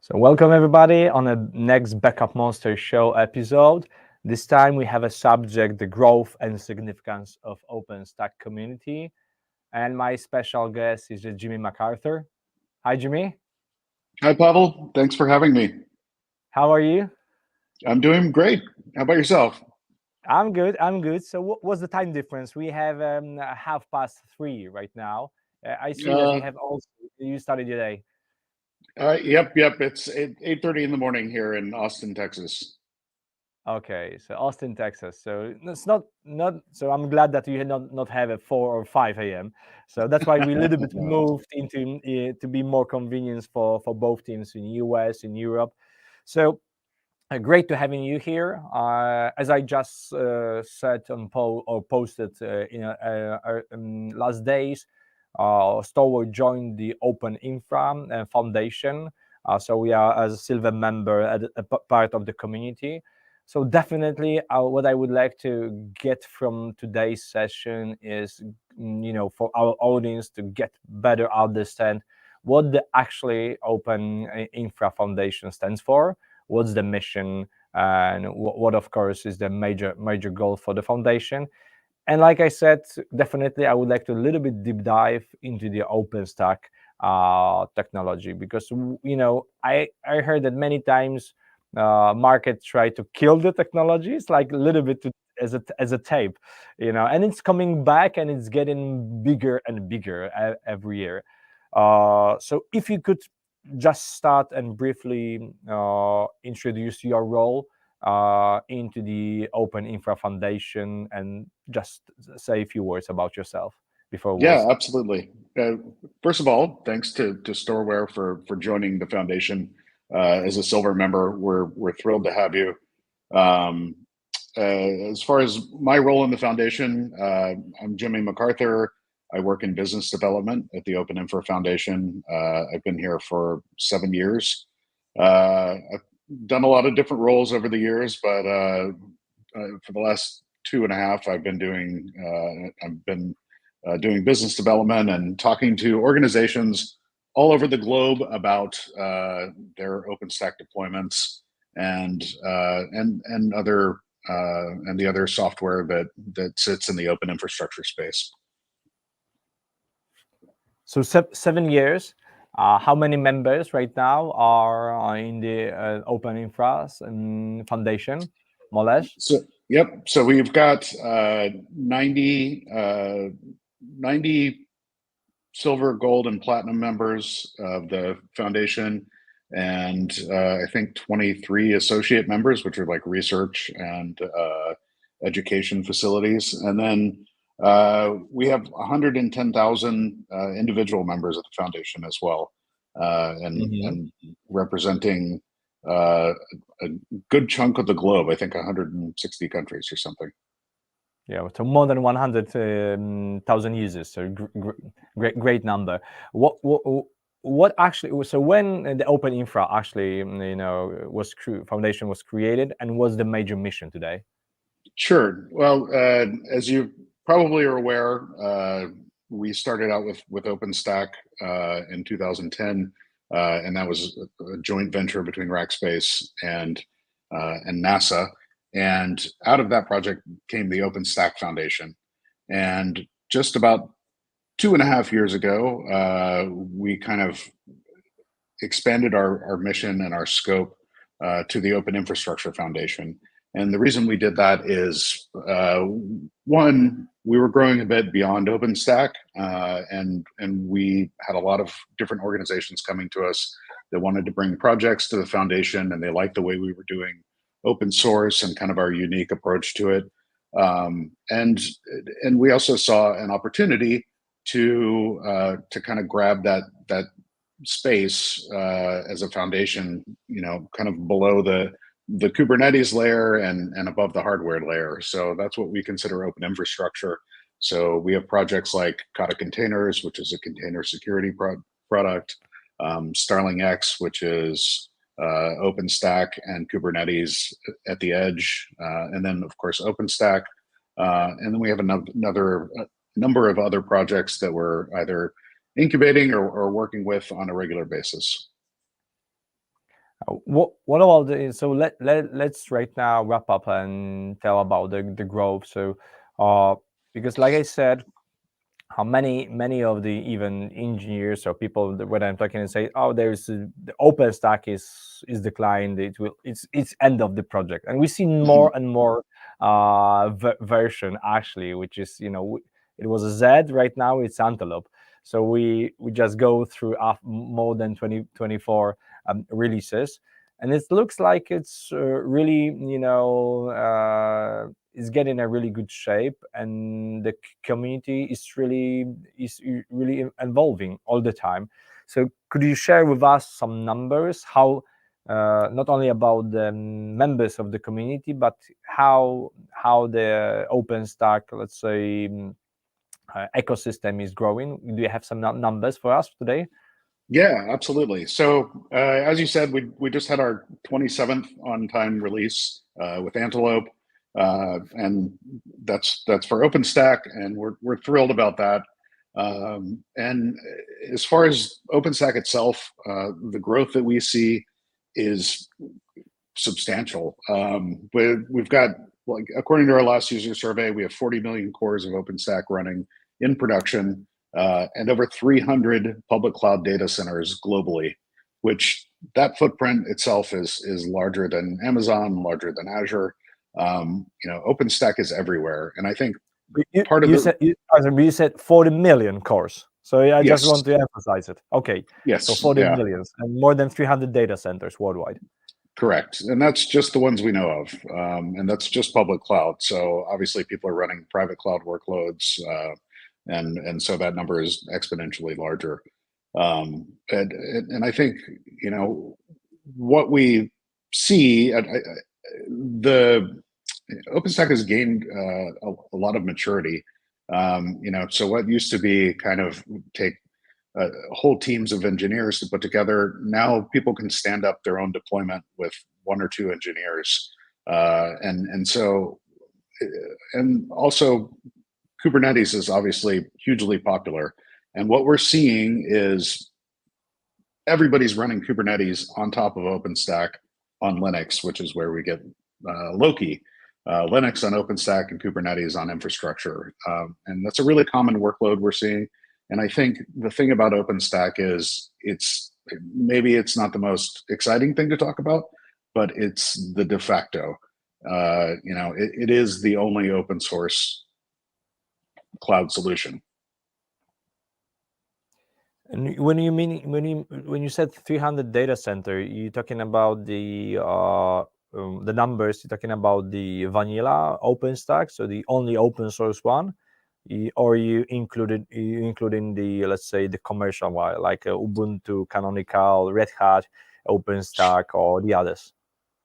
So welcome everybody on the next Backupmonster Show episode. This time we have a subject, the growth and significance of OpenStack Community. And my special guest is Jimmy McArthur. Hi, Jimmy. Hi, Paweł. Thanks for having me. How are you? I'm doing great. How about yourself? I'm good. So what's the time difference? We have 3:30 right now. I see that you started your day. Yep. It's 8:30 in the morning here in Austin, Texas. Okay, so Austin, Texas. So it's not. So I'm glad that you not have a 4 or 5 a.m. So that's why we a little bit moved into to be more convenience for both teams in US, in Europe. So great to having you here. As I just said on posted last days, Storware joined the OpenInfra Foundation. So we are as a silver member, a part of the community. So definitely, what I would like to get from today's session is, for our audience to get better understand what the actually OpenInfra Foundation stands for, what's the mission, and what of course is the major goal for the foundation. And like I said, definitely I would like to a little bit deep dive into the OpenStack technology, because I heard that many times market try to kill the technologies, like a little bit as a tape, and it's coming back and it's getting bigger and bigger every year. So if you could just start and briefly introduce your role into the OpenInfra Foundation, and just say a few words about yourself before. Yeah, absolutely. First of all, thanks to Storware for joining the foundation as a silver member. We're thrilled to have you. Um, as far as my role in the foundation, I'm Jimmy McArthur. I work in business development at the OpenInfra Foundation. I've been here for 7 years. I've done a lot of different roles over the years, but for the last 2.5, I've been doing business development and talking to organizations all over the globe about their OpenStack deployments and other and the other software that sits in the open infrastructure space. So 7 years. How many members right now are in the OpenInfra Foundation, more or less? So we've got 90 silver, gold, and platinum members of the foundation, and I think 23 associate members, which are like research and education facilities. And then we have 110,000 individual members of the foundation as well, and representing a good chunk of the globe. I think 160 countries or something. Yeah, so more than 100,000 users. So great number. What actually? So when the OpenInfra actually, foundation was created, and what's the major mission today? Sure. Well, as you probably are aware, we started out with OpenStack in 2010, and that was a joint venture between Rackspace and NASA. And out of that project came the OpenStack Foundation. And just about 2.5 years ago, we kind of expanded our mission and our scope to the Open Infrastructure Foundation. And the reason we did that is, one, we were growing a bit beyond OpenStack, and we had a lot of different organizations coming to us that wanted to bring projects to the foundation, and they liked the way we were doing open source and kind of our unique approach to it. And we also saw an opportunity to kind of grab that space as a foundation, kind of below the Kubernetes layer and above the hardware layer. So that's what we consider open infrastructure. So we have projects like Kata Containers, which is a container security product, Starling X, which is OpenStack and Kubernetes at the edge, and then of course OpenStack, and then we have another number of other projects that we're either incubating or working with on a regular basis. What about the, so let's right now wrap up and tell about the growth. So because like I said, how many of the even engineers or people when I'm talking and say, oh, there's the OpenStack is declined, it's end of the project, and we see more and more version actually, which is, it was a Z, right now it's Antelope. So we just go through more than 24 releases, and it looks like it's really, is getting a really good shape, and the community is really evolving all the time. So could you share with us some numbers, how not only about the members of the community, but how the OpenStack, let's say, ecosystem is growing? Do you have some numbers for us today? Yeah, absolutely. So as you said, we just had our 27th on time release with Antelope, and that's for OpenStack, and we're thrilled about that. And as far as OpenStack itself, the growth that we see is substantial. We've got, like, according to our last user survey, we have 40 million cores of OpenStack running in production. And over 300 public cloud data centers globally, which that footprint itself is larger than Amazon, larger than Azure. OpenStack is everywhere, and I think part of you said 40 million cores. So I yes. just want to emphasize it. Okay. Yes. So 40 millions and more than 300 data centers worldwide. Correct. And that's just the ones we know of. And that's just public cloud. So obviously people are running private cloud workloads. And so that number is exponentially larger. And I think, what we see, the OpenStack has gained a lot of maturity. So what used to be kind of take whole teams of engineers to put together, now people can stand up their own deployment with one or two engineers. And also Kubernetes is obviously hugely popular. And what we're seeing is everybody's running Kubernetes on top of OpenStack on Linux, which is where we get Loki. Linux on OpenStack and Kubernetes on infrastructure. And that's a really common workload we're seeing. And I think the thing about OpenStack is maybe it's not the most exciting thing to talk about, but it's the de facto. It is the only open source cloud solution. And when you said 300 data center, you're talking about the numbers. You're talking about the vanilla OpenStack, so the only open source one, or you including the, let's say, the commercial one, like Ubuntu, Canonical, Red Hat, OpenStack, or the others?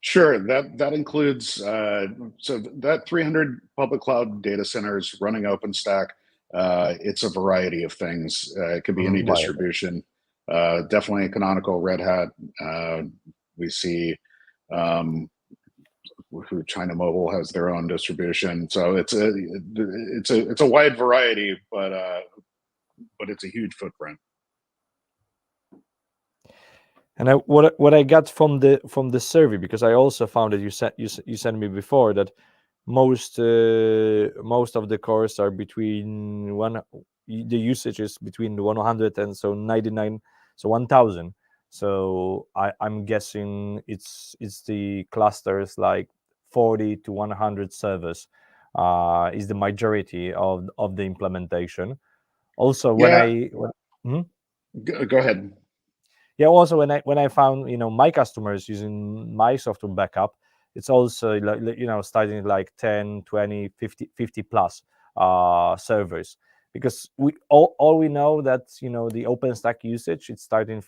Sure, that includes so that 300 public cloud data centers running OpenStack. It's a variety of things. It could be any distribution. Definitely Canonical, Red Hat. We see who China Mobile has their own distribution. So it's a wide variety, but it's a huge footprint. And what I got from the survey, because I also found that you sent me before that most of the cores are between the usage is between 100 and 99, so 1000. So I'm guessing it's the clusters like 40 to 100 servers is the majority of the implementation. Also, Go ahead. Yeah, also when I found my customers using my software backup, it's also like starting like 10, 20, 50 plus servers, because we all we know that the OpenStack usage, it's starting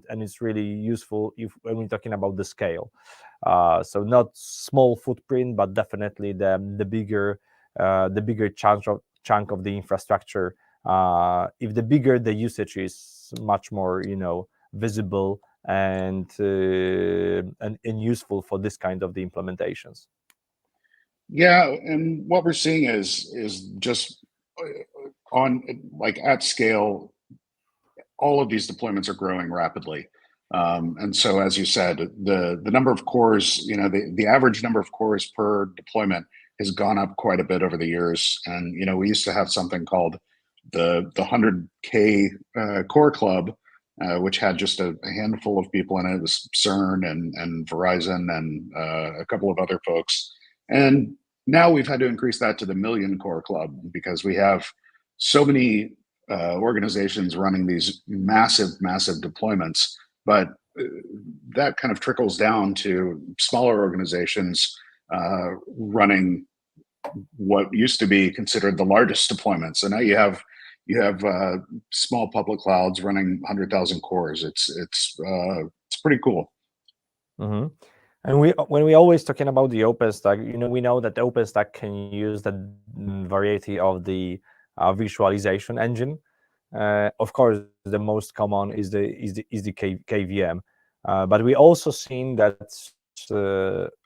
and it's really useful when we're talking about the scale. So not small footprint, but definitely the bigger chunk of the infrastructure. If the bigger the usage is, much more visible and useful for this kind of the implementations. Yeah, and what we're seeing is just on, like, at scale, all of these deployments are growing rapidly. And so, as you said, the number of cores, the average number of cores per deployment has gone up quite a bit over the years. And we used to have something called the 100K core club, which had just a handful of people in it. It was CERN and Verizon and a couple of other folks. And now we've had to increase that to the million core club because we have so many organizations running these massive deployments. But that kind of trickles down to smaller organizations running what used to be considered the largest deployments. So now you have small public clouds running 100,000 cores. It's pretty cool. Mm-hmm. And when we always talking about the OpenStack, we know that OpenStack can use the variety of the visualization engine. Of course, the most common is the KVM, but we also seen that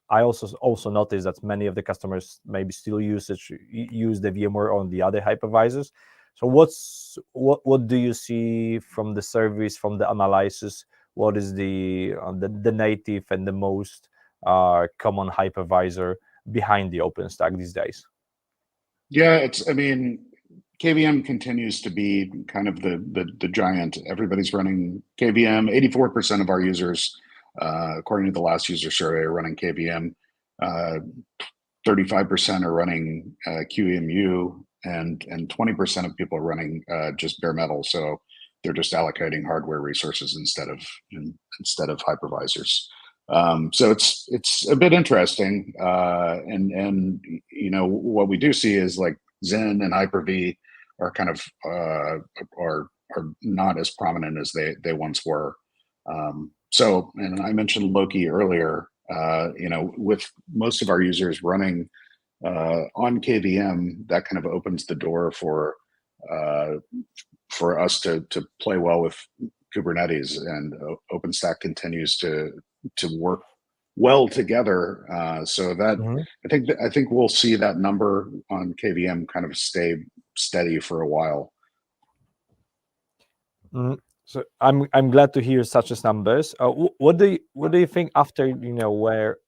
I also noticed that many of the customers maybe still use the VMware on the other hypervisors. So what do you see from the service, from the analysis? What is the native and the most common hypervisor behind the OpenStack these days? Yeah, KVM continues to be kind of the giant. Everybody's running KVM. 84% of our users, according to the last user survey, are running KVM. 35% are running QEMU, and 20% of people are running just bare metal. So they're just allocating hardware resources instead of hypervisors. So it's a bit interesting, and what we do see is like Zen and Hyper-V are kind of are not as prominent as they once were. So, and I mentioned Loki earlier. With most of our users running on KVM, that kind of opens the door for us to play well with Kubernetes, and OpenStack continues to work well together. So that I think we'll see that number on KVM kind of stay steady for a while. So I'm glad to hear such as numbers. What do you think after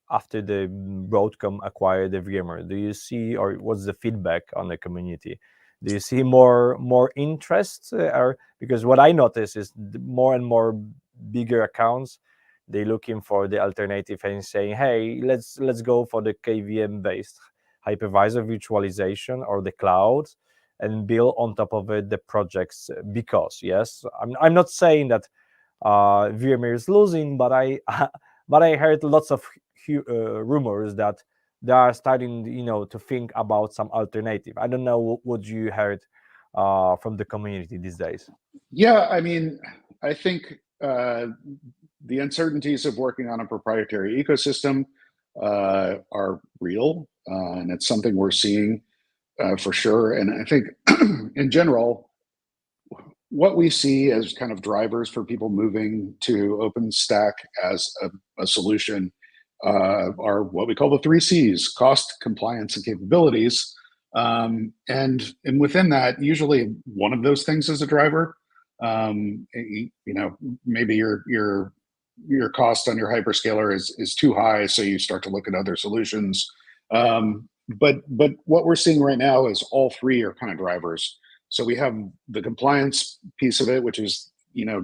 after the Broadcom acquired the VMware? Do you see, or what's the feedback on the community? Do you see more interest, or because what I notice is more and more bigger accounts, they're looking for the alternative and saying, hey, let's go for the KVM based hypervisor virtualization or the cloud, and build on top of it the projects. Because yes, I'm not saying that VMware is losing, but I heard lots of rumors that they are starting to think about some alternative. I don't know what you heard from the community these days. Yeah, I think the uncertainties of working on a proprietary ecosystem are real, and it's something we're seeing for sure. And I think in general, what we see as kind of drivers for people moving to OpenStack as a solution are what we call the 3 C's: cost, compliance, and capabilities. And within that, usually one of those things is a driver. Maybe your cost on your hyperscaler is too high, so you start to look at other solutions. But what we're seeing right now is all three are kind of drivers. So we have the compliance piece of it, which is,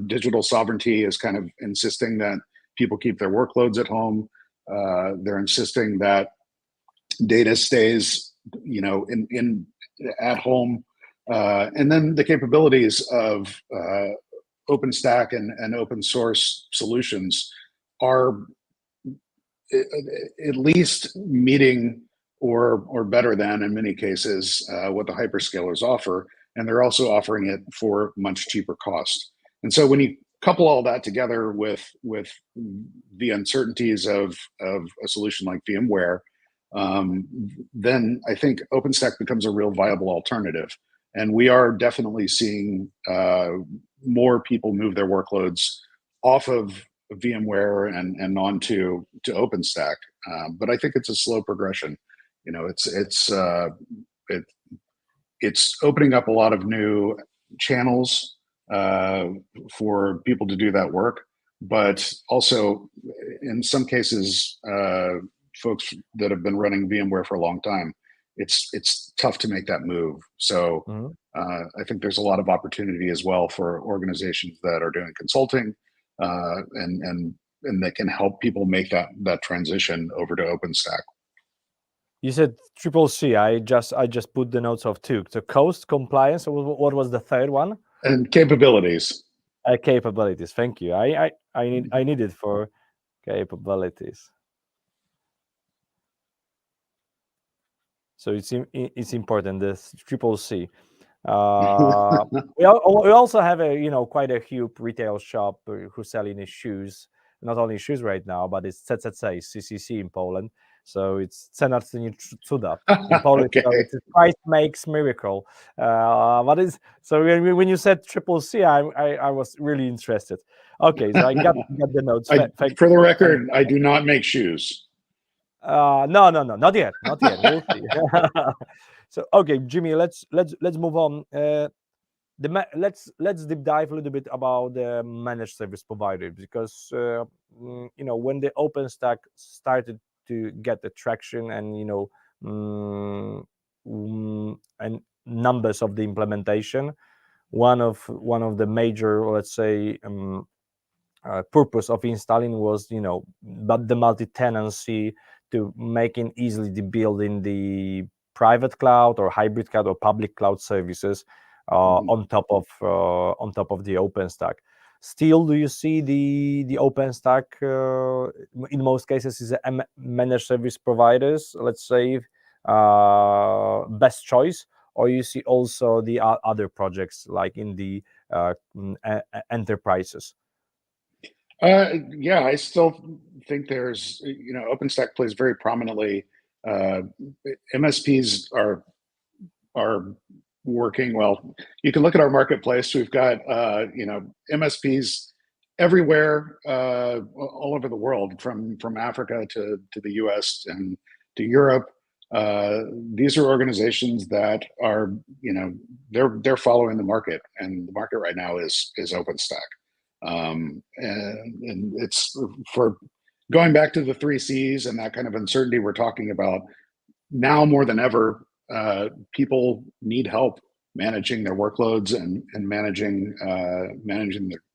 digital sovereignty is kind of insisting that people keep their workloads at home. They're insisting that data stays, in at home. And then the capabilities of OpenStack and open source solutions are at least meeting or better than, in many cases, what the hyperscalers offer. And they're also offering it for much cheaper cost. And so when you couple all that together with the uncertainties of a solution like VMware, then I think OpenStack becomes a real viable alternative. And we are definitely seeing more people move their workloads off of VMware and onto OpenStack. But I think it's a slow progression. It's opening up a lot of new channels for people to do that work. but also in some cases, folks that have been running VMware for a long time, it's tough to make that move. So I think there's a lot of opportunity as well for organizations that are doing consulting, and that can help people make that transition over to OpenStack. You said triple C. I just put the notes of two. So cost, compliance. What was the third one? And capabilities. Capabilities. Thank you. I need it for capabilities. So it's important. This triple C. We also have a quite a huge retail shop who's selling shoes. Not only shoes right now, but it's CCC in Poland. So it's cenach czyni cuda in Polish. Okay. So it's price makes miracle. But it's so when you said triple C, I was really interested. Okay, so I got the notes. For the record, I do not make shoes. No, not yet. We'll see. So okay, Jimmy, let's move on. Let's deep dive a little bit about the managed service provider, because when the OpenStack started to get the traction and and numbers of the implementation, one of the major, let's say, purpose of installing was but the multi-tenancy, to making easily the building the private cloud or hybrid cloud or public cloud services on top of the OpenStack. Still, do you see the OpenStack in most cases is a managed service providers, let's say, best choice, or you see also the other projects like in the enterprises? Yeah, I still think there's, OpenStack plays very prominently. MSPs are working well. You can look at our marketplace. We've got MSPs everywhere, all over the world, from Africa to the US and to Europe. These are organizations that are, they're following the market, and the market right now is OpenStack. And it's for going back to the 3 Cs and that kind of uncertainty we're talking about now more than ever. People need help managing their workloads and managing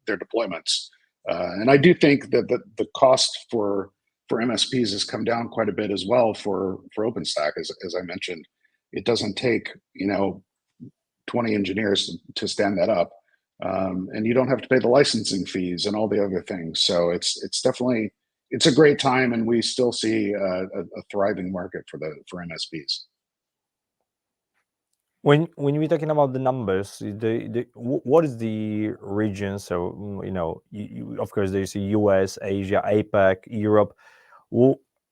their deployments. And I do think that the cost for MSPs has come down quite a bit as well for OpenStack. As I mentioned, it doesn't take 20 engineers to stand that up. And you don't have to pay the licensing fees and all the other things. So it's definitely, it's a great time, and we still see a thriving market for MSPs. When we're talking about the numbers, what is the region? So of course there's the US, Asia, APAC, Europe.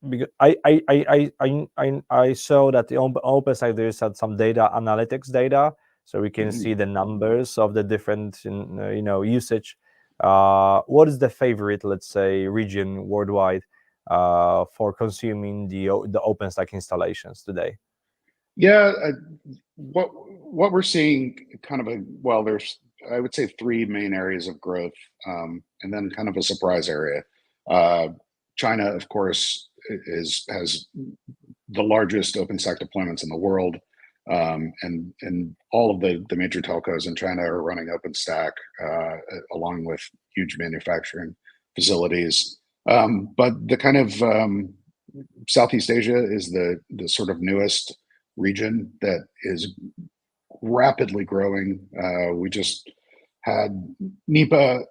Because I saw that the OpenStack there is some data analytics data, so we can see the numbers of the different usage. What is the favorite, let's say, region worldwide for consuming the OpenStack installations today? Yeah, what we're seeing there's, I would say, 3 main areas of growth, and then kind of a surprise area. China, of course, has the largest OpenStack deployments in the world, and all of the major telcos in China are running OpenStack, along with huge manufacturing facilities. But the kind of Southeast Asia is the sort of newest region that is rapidly growing. We just had Nipa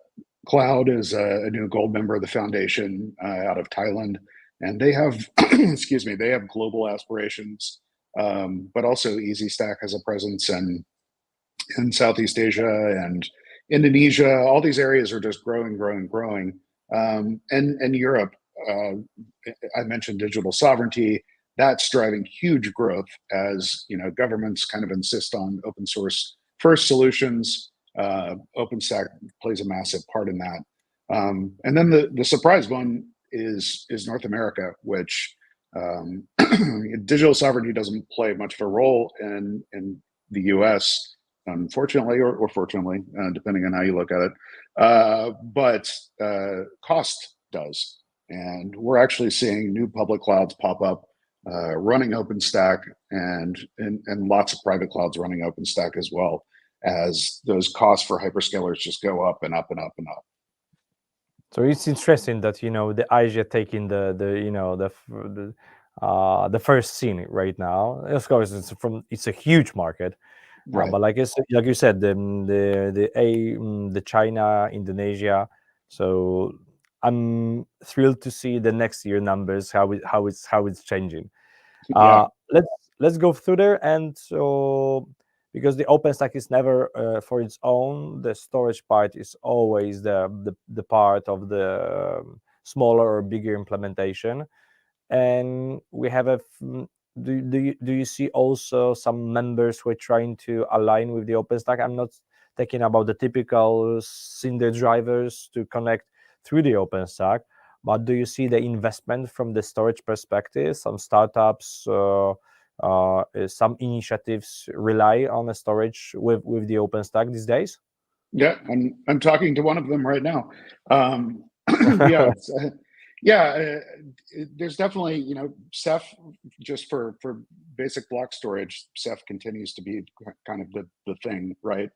Cloud as a new gold member of the foundation out of Thailand, and they have excuse me, they have global aspirations, but also EasyStack has a presence in Southeast Asia and Indonesia. All these areas are just growing. And Europe, I mentioned digital sovereignty. That's driving huge growth as governments kind of insist on open source first solutions. OpenStack plays a massive part in that. And then the surprise one is North America, which digital sovereignty doesn't play much of a role in the US, unfortunately, or fortunately, depending on how you look at it. But cost does. And we're actually seeing new public clouds pop up running OpenStack, and lots of private clouds running OpenStack as well, as those costs for hyperscalers just go up and up and up and up. So it's interesting that the Asia taking the first scene right now. Of course, it's a huge market, Right. but like you said, the China, Indonesia. So I'm thrilled to see the next year numbers, how it's changing. Yeah. Let's go through there, and so because the OpenStack is never for its own, the storage part is always the part of the smaller or bigger implementation. And we have do you see also some members who are trying to align with the OpenStack? I'm not talking about the typical Cinder drivers to connect through the OpenStack, but do you see the investment from the storage perspective? Some startups, some initiatives rely on a storage with the OpenStack these days? Yeah, I'm talking to one of them right now. Yeah, yeah. There's definitely, Ceph, just for basic block storage, Ceph continues to be kind of the thing, right?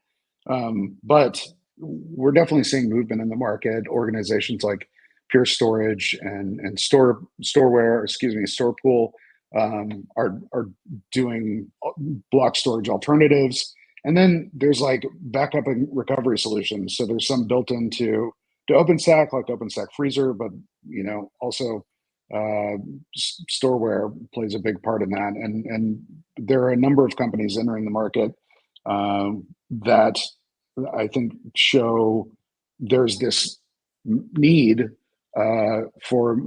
But we're definitely seeing movement in the market. Organizations like Pure Storage and Storware, Storepool, are doing block storage alternatives. And then there's like backup and recovery solutions. So there's some built into OpenStack, like OpenStack Freezer, but also Storeware plays a big part in that. And there are a number of companies entering the market that I think show there's this need for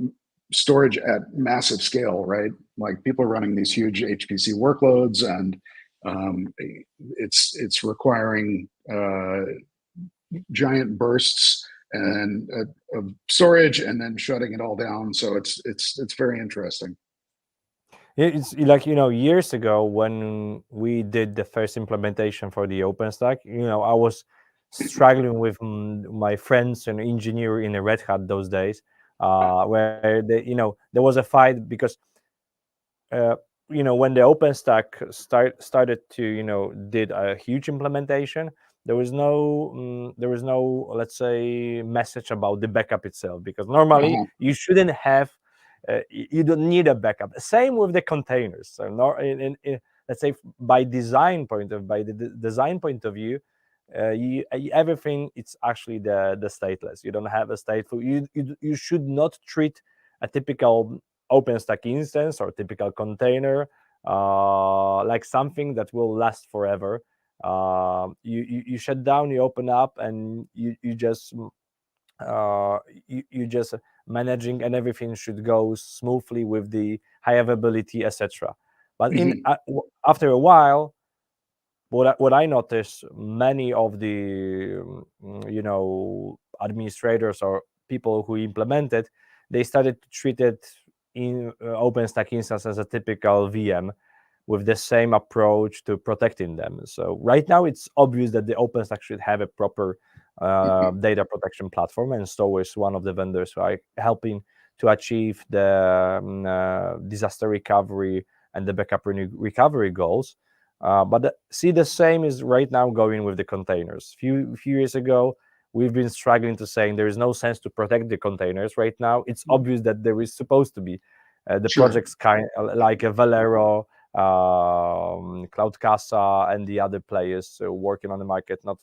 storage at massive scale, right? Like people are running these huge HPC workloads, and it's requiring giant bursts and of storage, and then shutting it all down. So it's very interesting. It's like, years ago when we did the first implementation for the OpenStack, I was struggling with my friends and engineer in a Red Hat those days, where there was a fight because when the OpenStack started to did a huge implementation, there was no let's say message about the backup itself, because normally you shouldn't have you don't need a backup. Same with the containers. So let's say by the design point of view, everything it's actually the stateless. You don't have a stateful. You should not treat a typical OpenStack instance or typical container like something that will last forever. You shut down, you open up, and you just you just managing, and everything should go smoothly with the high availability, etc. But after a while, what I noticed, many of the administrators or people who implemented, they started to treat it in OpenStack instance as a typical VM, with the same approach to protecting them. So right now it's obvious that the OpenStack should have a proper data protection platform, and Storware is one of the vendors who are helping to achieve the disaster recovery and the backup recovery goals. But see, the same is right now going with the containers. Few years ago, we've been struggling to saying there is no sense to protect the containers. Right now, it's obvious that there is supposed to be the projects kind like a Valero, Cloud Casa, and the other players working on the market, not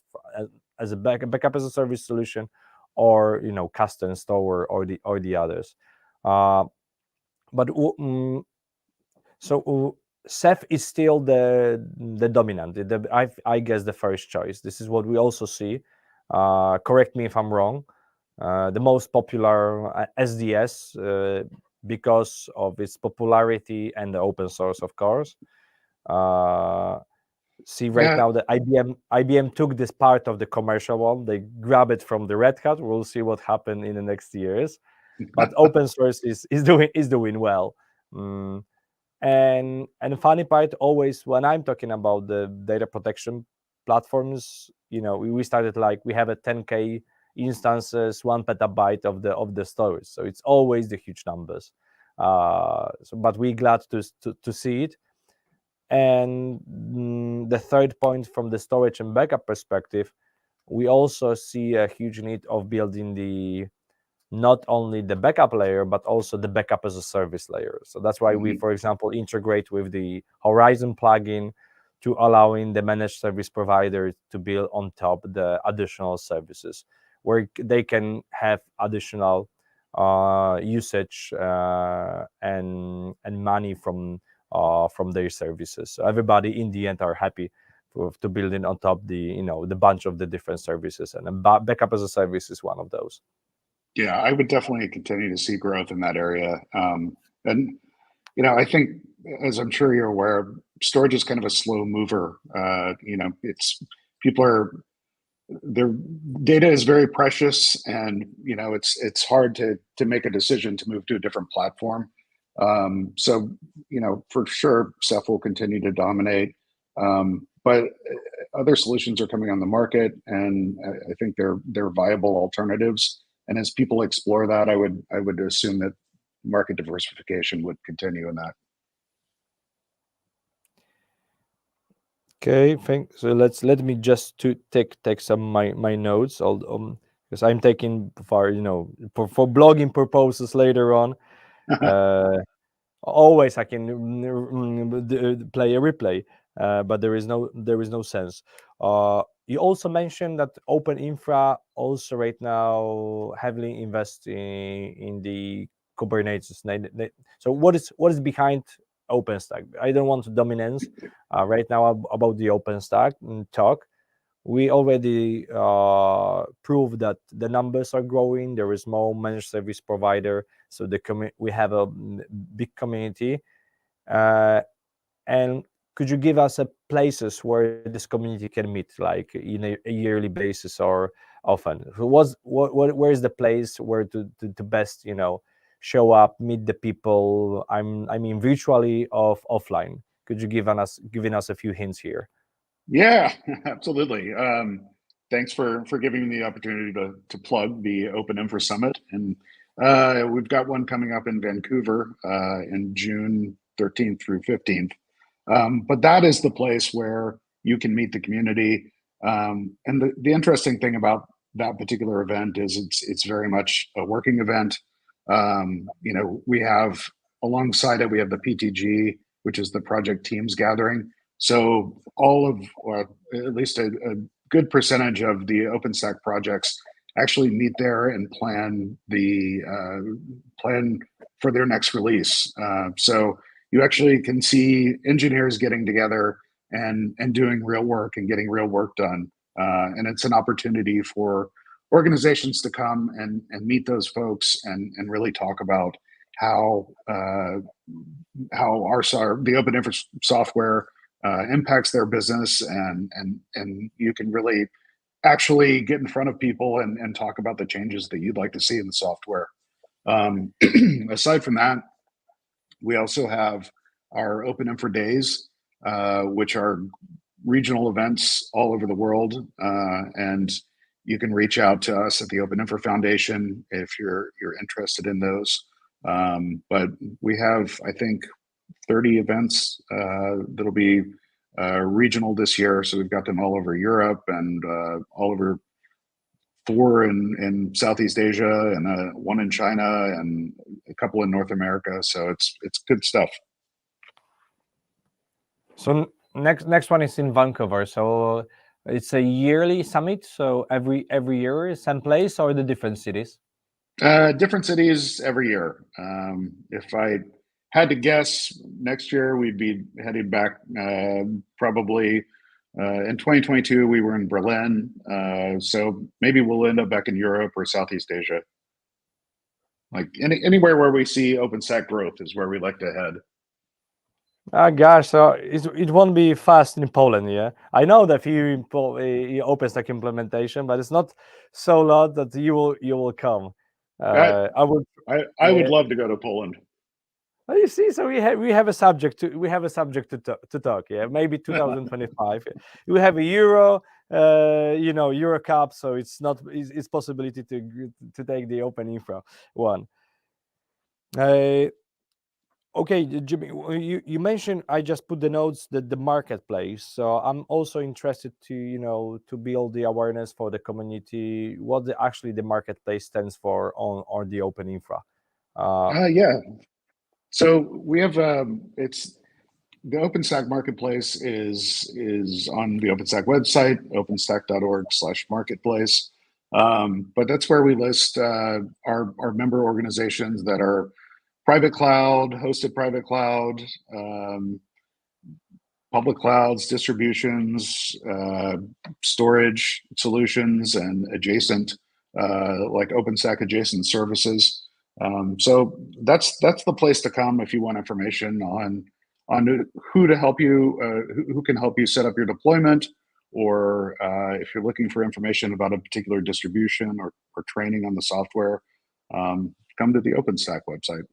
as a backup as a service solution, or custom Storware or the others. But so Ceph is still the dominant, I guess the first choice. This is what we also see. Correct me if I'm wrong. The most popular SDS because of its popularity and the open source, of course. See, right now the IBM took this part of the commercial one. They grab it from the Red Hat. We'll see what happens in the next years. But open source is doing well. And the funny part, always when I'm talking about the data protection platforms, we started like we have a 10K instances, 1 petabyte of the storage, so it's always the huge numbers. But we're glad to see it. And the third point, from the storage and backup perspective, we also see a huge need of building not only the backup layer, but also the backup as a service layer. So that's why we, for example, integrate with the Horizon plugin to allowing the managed service provider to build on top the additional services, where they can have additional usage and money from their services. So everybody in the end are happy to build in on top the bunch of the different services, and backup as a service is one of those. Yeah, I would definitely continue to see growth in that area. And I think, as I'm sure you're aware, storage is kind of a slow mover. Their data is very precious, and it's hard to make a decision to move to a different platform. So for sure, Ceph will continue to dominate, but other solutions are coming on the market, and I think they're viable alternatives. And as people explore that, I would assume that market diversification would continue in that. Okay, thanks. So let me just to take some my notes, because I'm taking for blogging purposes later on. Always I can play a replay, but there is no sense. You also mentioned that OpenInfra also right now heavily investing in the Kubernetes. So what is behind OpenStack? I don't want to dominance right now about the OpenStack talk. We already proved that the numbers are growing. There is more managed service provider, so we have a big community. And could you give us places where this community can meet, like in a yearly basis or often? Where is the place where to best show up, meet the people? I mean virtually or offline. Could you giving us a few hints here? Yeah, absolutely. Thanks for giving me the opportunity to plug the OpenInfra Summit, and we've got one coming up in Vancouver in June 13th through 15th. But that is the place where you can meet the community. And the interesting thing about that particular event is it's very much a working event. We have alongside it, we have the PTG, which is the project teams gathering. So all of, or at least a good percentage of the OpenStack projects actually meet there and plan for their next release. So you actually can see engineers getting together and doing real work and getting real work done. And it's an opportunity for organizations to come and meet those folks and really talk about how the OpenInfra software impacts their business, and you can really actually get in front of people and talk about the changes that you'd like to see in the software. Aside from that, we also have our OpenInfra Days, which are regional events all over the world, and you can reach out to us at the OpenInfra Foundation if you're interested in those. But we have, I think, 30 events that'll be regional this year. So we've got them all over Europe and all over 4 in Southeast Asia, and 1 in China, and a couple in North America. So it's good stuff. So next one is in Vancouver. So it's a yearly summit. So every year, same place or the different cities? Different cities every year. If I had to guess, next year we'd be heading back probably in 2022 we were in Berlin, so maybe we'll end up back in Europe or Southeast Asia. Like anywhere where we see OpenStack growth is where we like to head. Gosh, so it won't be fast in Poland, yeah. I know that few OpenStack implementation, but it's not so lot that you will come. I would love to go to Poland. Well, you see, so we have a subject to talk. Yeah, maybe 2025. We have a Euro, Euro Cup, so it's possibility to take the OpenInfra one. Okay, Jimmy, you mentioned, I just put the notes, that the marketplace. So I'm also interested to build the awareness for the community, what actually the marketplace stands for on the OpenInfra. Yeah. So we have it's the OpenStack marketplace is on the OpenStack website, openstack.org/marketplace. But that's where we list our member organizations that are private cloud, hosted private cloud, public clouds, distributions, storage solutions, and adjacent, like OpenStack adjacent services. So that's the place to come if you want information on who to help you, who can help you set up your deployment, or if you're looking for information about a particular distribution or training on the software, come to the OpenStack website.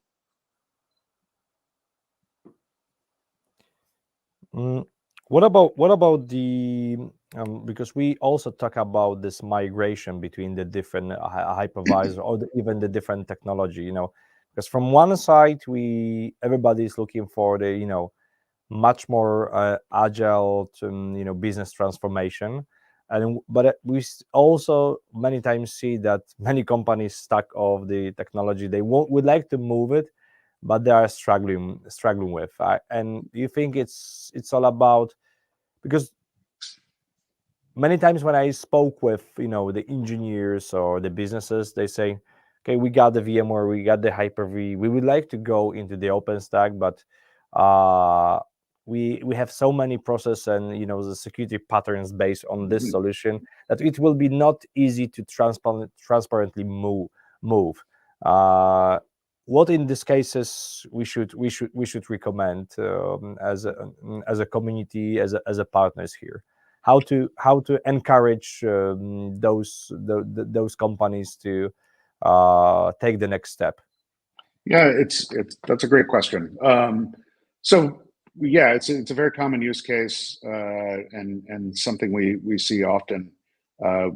What about the because we also talk about this migration between the different hypervisor or even the different technology, because from one side everybody is looking for the much more agile business transformation, but we also many times see that many companies stuck of the technology, they would like to move it, but they are struggling with. And you think it's all about, because many times when I spoke with the engineers or the businesses, they say, okay, we got the VMware, we got the Hyper-V, we would like to go into the OpenStack, but we have so many process and the security patterns based on this solution that it will be not easy to transparently move. What in these cases we should recommend as a community, as a partners here? How to encourage those companies to take the next step? Yeah, that's a great question. So yeah, it's a very common use case, and something we see often. I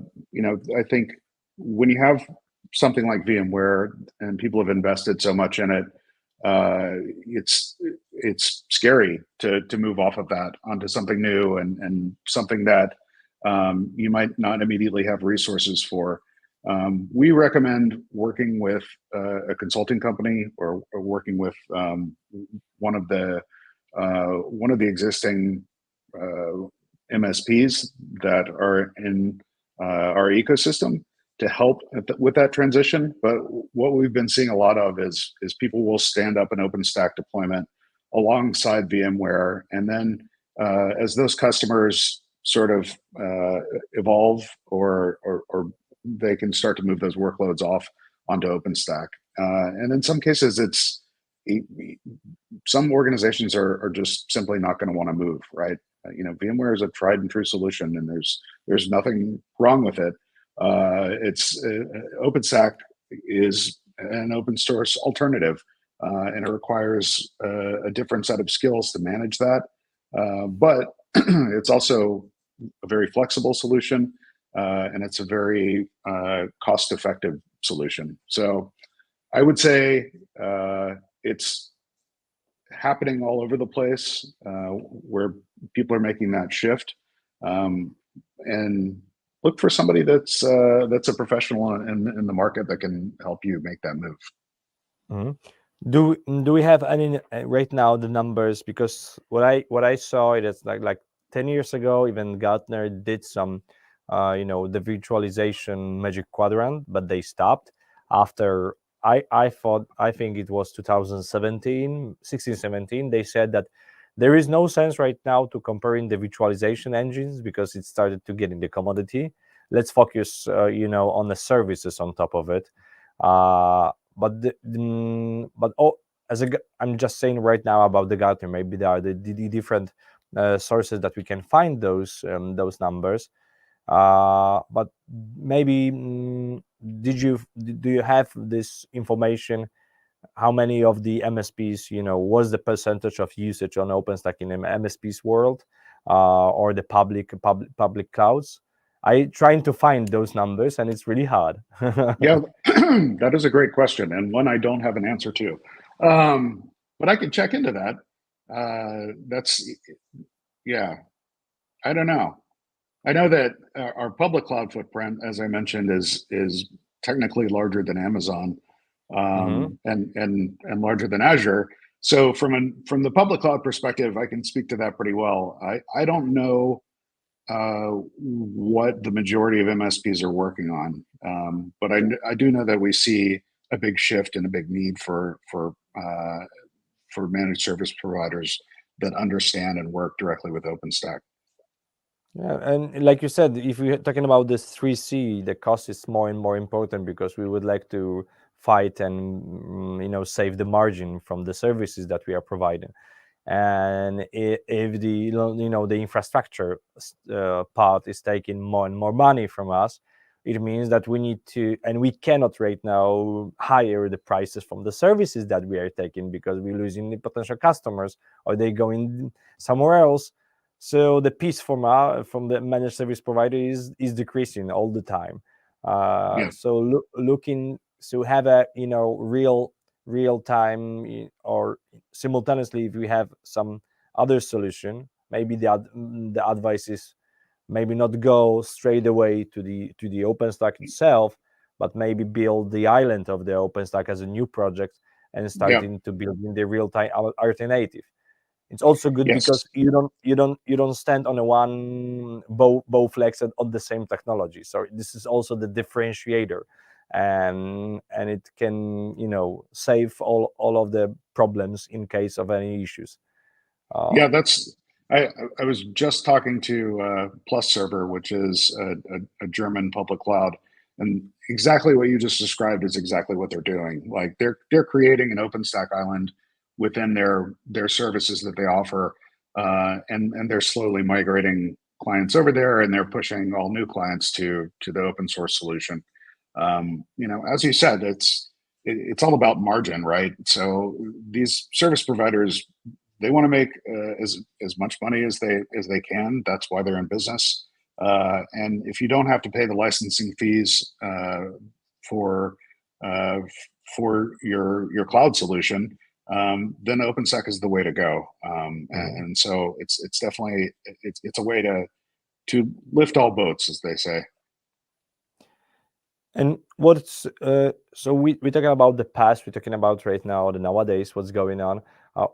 think when you have something like VMware and people have invested so much in it, it's scary to move off of that onto something new and something that you might not immediately have resources for. We recommend working with a consulting company or working with one of the existing MSPs that are in our ecosystem to help with that transition. But what we've been seeing a lot of is people will stand up an OpenStack deployment alongside VMware, and then as those customers sort of evolve or they can start to move those workloads off onto OpenStack. And in some cases, some organizations are just simply not going to want to move, right? VMware is a tried and true solution, and there's nothing wrong with it. OpenStack is an open source alternative, and it requires a different set of skills to manage that. But it's also a very flexible solution, and it's a very cost-effective solution. So I would say it's happening all over the place where people are making that shift, and look for somebody that's a professional in the market that can help you make that move. Mm-hmm. Do we have any right now the numbers? Because what I saw, it is like 10 years ago, even Gartner did some the virtualization Magic Quadrant, but they stopped after I think it was 2017, 16, 17. They said that there is no sense right now to comparing the virtualization engines because it started to get in the commodity. Let's focus, on the services on top of it. I'm just saying right now about the Gartner. Maybe there are the different sources that we can find those numbers. But maybe do you have this information how many of the MSPs, was the percentage of usage on OpenStack in MSPs world, or the public clouds. I trying to find those numbers, and it's really hard. Yeah, that is a great question, and one I don't have an answer to. But I could check into that. Yeah, I don't know. I know that our public cloud footprint, as I mentioned, is technically larger than Amazon, Hmm. and larger than Azure. So from the public cloud perspective, I can speak to that pretty well. I don't know what the majority of MSPs are working on, but I do know that we see a big shift and a big need for managed service providers that understand and work directly with OpenStack. Yeah, and like you said, if we're talking about this 3C, the cost is more and more important because we would like to fight and save the margin from the services that we are providing. And if the infrastructure part is taking more and more money from us, it means that we need to, and we cannot right now higher the prices from the services that we are taking because we're losing the potential customers or they going somewhere else. So the piece from the managed service provider is decreasing all the time. Yeah. So looking to have a real time or simultaneously, if we have some other solution, maybe the advice is maybe not go straight away to the OpenStack itself, but maybe build the island of the OpenStack as a new project and Yeah. starting to build in the real time alternative. It's also good Yes. because you don't stand on a one bow flex on the same technology. So this is also the differentiator, and it can save all of the problems in case of any issues. Yeah, I was just talking to Plus Server, which is a German public cloud, and exactly what you just described is exactly what they're doing. Like they're creating an OpenStack island within their services that they offer, and they're slowly migrating clients over there, and they're pushing all new clients to the open source solution. As you said, it's all about margin, right? So these service providers, they want to make as much money as they can. That's why they're in business. And if you don't have to pay the licensing fees for uh, for your cloud solution, then OpenStack is the way to go. And so it's definitely it's a way to lift all boats, as they say. And what's so we're talking about the past, we're talking about right now, the nowadays, what's going on,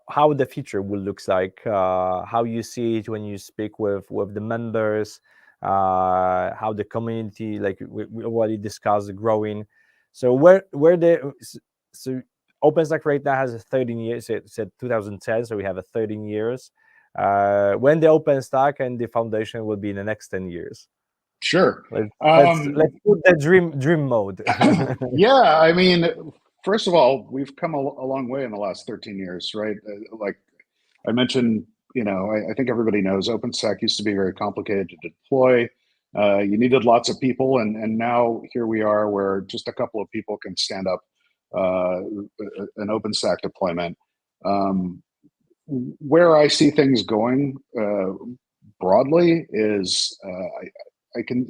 how the future will looks like, how you see it when you speak with the members, how the community, like we already discussed, growing. So where the so OpenStack right now has a 13 years. It said 2010, so we have a 13 years. When the OpenStack and the foundation will be in the next 10 years. Sure. Let's put the dream mode. Yeah, I mean, first of all, we've come a long way in the last 13 years, right? Like I mentioned, I think everybody knows OpenStack used to be very complicated to deploy. You needed lots of people, and now here we are, where just a couple of people can stand up an OpenStack deployment. Where I see things going broadly is I can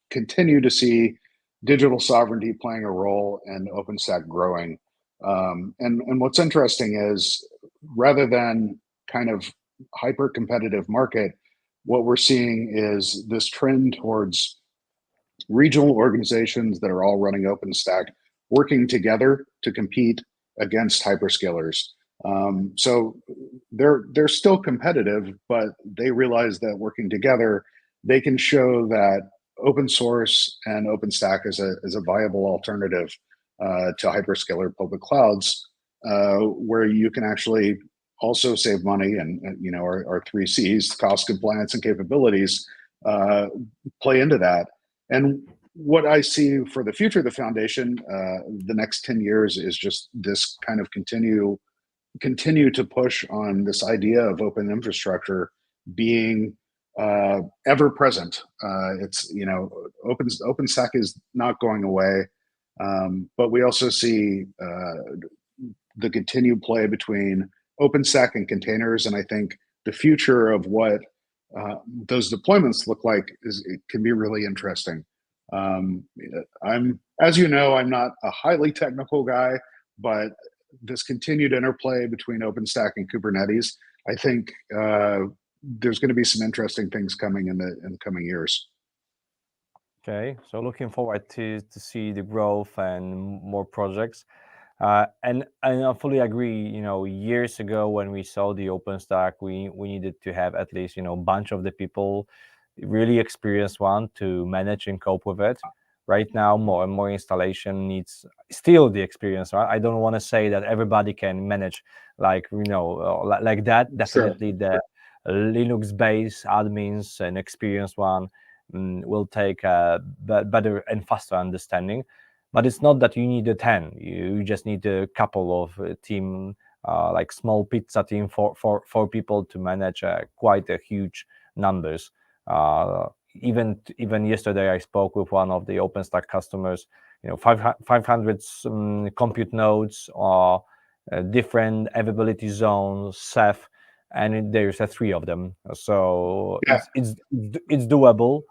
continue to see digital sovereignty playing a role and OpenStack growing. And what's interesting is rather than kind of hyper competitive market, what we're seeing is this trend towards regional organizations that are all running OpenStack working together to compete against hyperscalers. So they're still competitive, but they realize that working together, they can show that open source and OpenStack is a viable alternative to hyperscaler public clouds, where you can actually also save money, and our three C's, cost, compliance, and capabilities, play into that. And what I see for the future of the foundation, the next 10 years, is just this kind of continue to push on this idea of open infrastructure being ever present. It's OpenStack is not going away, but we also see the continued play between OpenStack and containers, and I think the future of what those deployments look like it can be really interesting. As you know, I'm not a highly technical guy, but this continued interplay between OpenStack and Kubernetes, I think there's going to be some interesting things coming in the coming years. Okay, so looking forward to see the growth and more projects. And I fully agree. Years ago when we saw the OpenStack, we needed to have at least bunch of the people, really experienced one, to manage and cope with it. Right now, more and more installation needs still the experience. Right? I don't want to say that everybody can manage like like that. Definitely, the Linux-based admins and experienced one will take a better and faster understanding. But it's not that you need a 10. You just need a couple of team, like small pizza team for people to manage quite a huge numbers. Even yesterday, I spoke with one of the OpenStack customers. 500 compute nodes, or different availability zones, Ceph, and there's 3 of them. So Yeah. it's doable.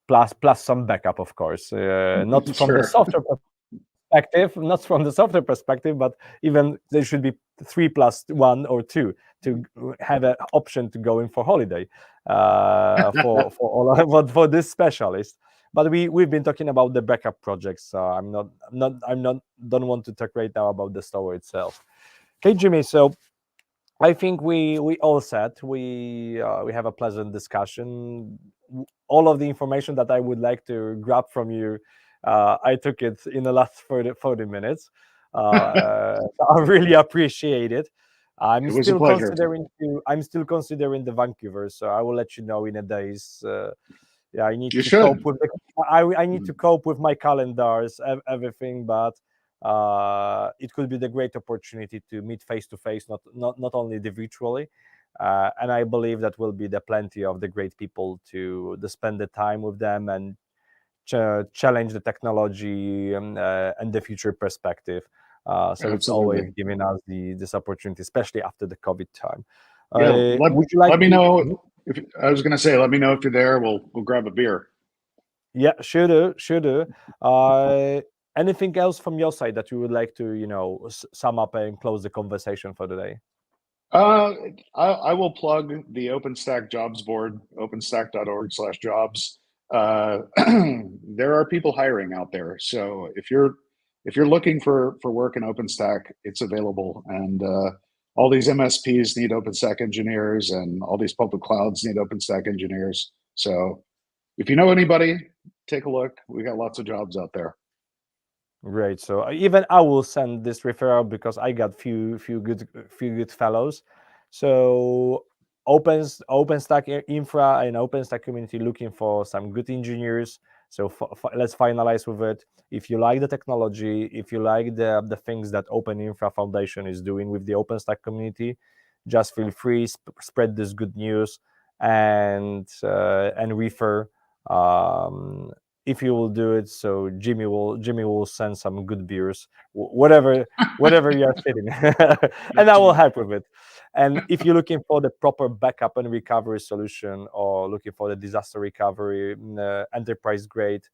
Plus some backup, of course, not from Sure. the software perspective, but even there should be 3 plus 1 or 2 to have an option to go in for holiday for this specialist. But we've been talking about the backup projects, so don't want to talk right now about the store itself. Okay, Jimmy. So I think we all set. We have a pleasant discussion. All of the information that I would like to grab from you, I took it in the last 40 minutes. I really appreciate it. It was a pleasure. I'm still considering the Vancouver, so I will let you know in a days. I need to cope with my calendars, everything, but it could be the great opportunity to meet face to face, not only virtually. And I believe that will be the plenty of the great people to spend the time with them and challenge the technology and the future perspective. So Absolutely. It's always giving us this opportunity, especially after the COVID time. Yeah, let me know. I was going to say, let me know if you're there. We'll grab a beer. Yeah, sure do. Anything else from your side that you would like to, sum up and close the conversation for today? I will plug the OpenStack jobs board, openstack.org/jobs. There are people hiring out there. So if you're looking for work in OpenStack, it's available. And all these MSPs need OpenStack engineers, and all these public clouds need OpenStack engineers. So if you know anybody, take a look. We got lots of jobs out there. Great. So even I will send this referral because I got few good fellows. So OpenStack Infra and OpenStack Community looking for some good engineers. So let's finalize with it. If you like the technology, if you like the things that OpenInfra Foundation is doing with the OpenStack community, just feel free, spread this good news and refer. If you will do it, so Jimmy will send some good beers, whatever you are sitting, and I will help with it. And if you're looking for the proper backup and recovery solution, or looking for the disaster recovery enterprise grade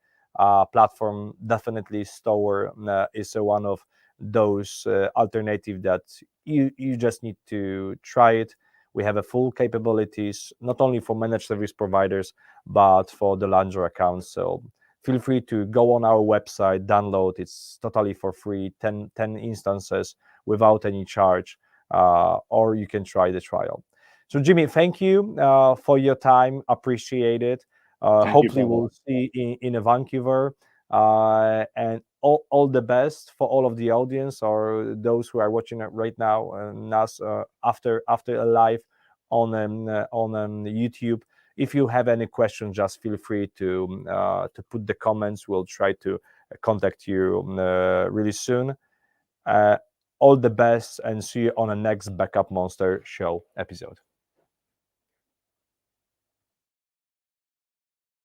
platform, definitely Storware is one of those alternative that you just need to try it. We have a full capabilities, not only for managed service providers, but for the larger accounts. So feel free to go on our website, download. It's totally for free, 10 instances without any charge, or you can try the trial. So Jimmy, thank you for your time. Appreciate it. Hopefully we'll see in Vancouver. And all the best for all of the audience or those who are watching it right now and us after a live on YouTube. If you have any questions, just feel free to put the comments. We'll try to contact you really soon. All the best, and see you on the next Backupmonster Show episode.